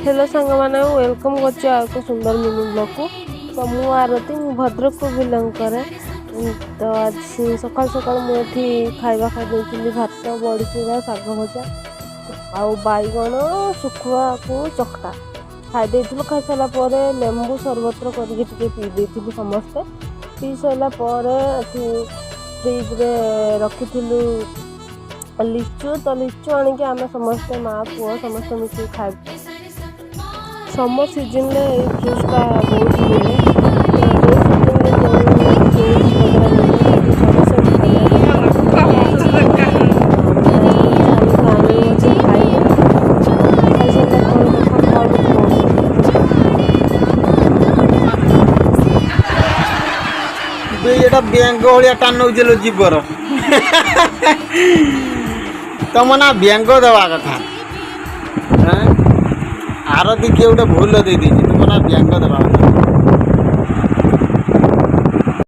Hello सांग मैंने welcome कर सुंदर मिनी ब्लॉग को। तो मु आरती मु भद्रक को बिलंग करे। तो आज सकाल सकाल मुझे खाଇବା खाई भात बड़ीचूरा शाग भजा आउ बैगण शुखुआ को चकटा खाई खाई सारापर लेंबू सरबत करके पी देलु समस्ते। पी सारा फ्रिज रखी लिचु तो लिचु आणिक आम समस्ते माँ पुआ समस्ते मिसिक खाए। समर सीजन में फ्रूट्सटा बहुत मिले बैंक भाया टाण नौ जीवर तुम ना बैंक देवा कथा आरती किए गोटे भूल दे तुम ना बैंक देवा कथा।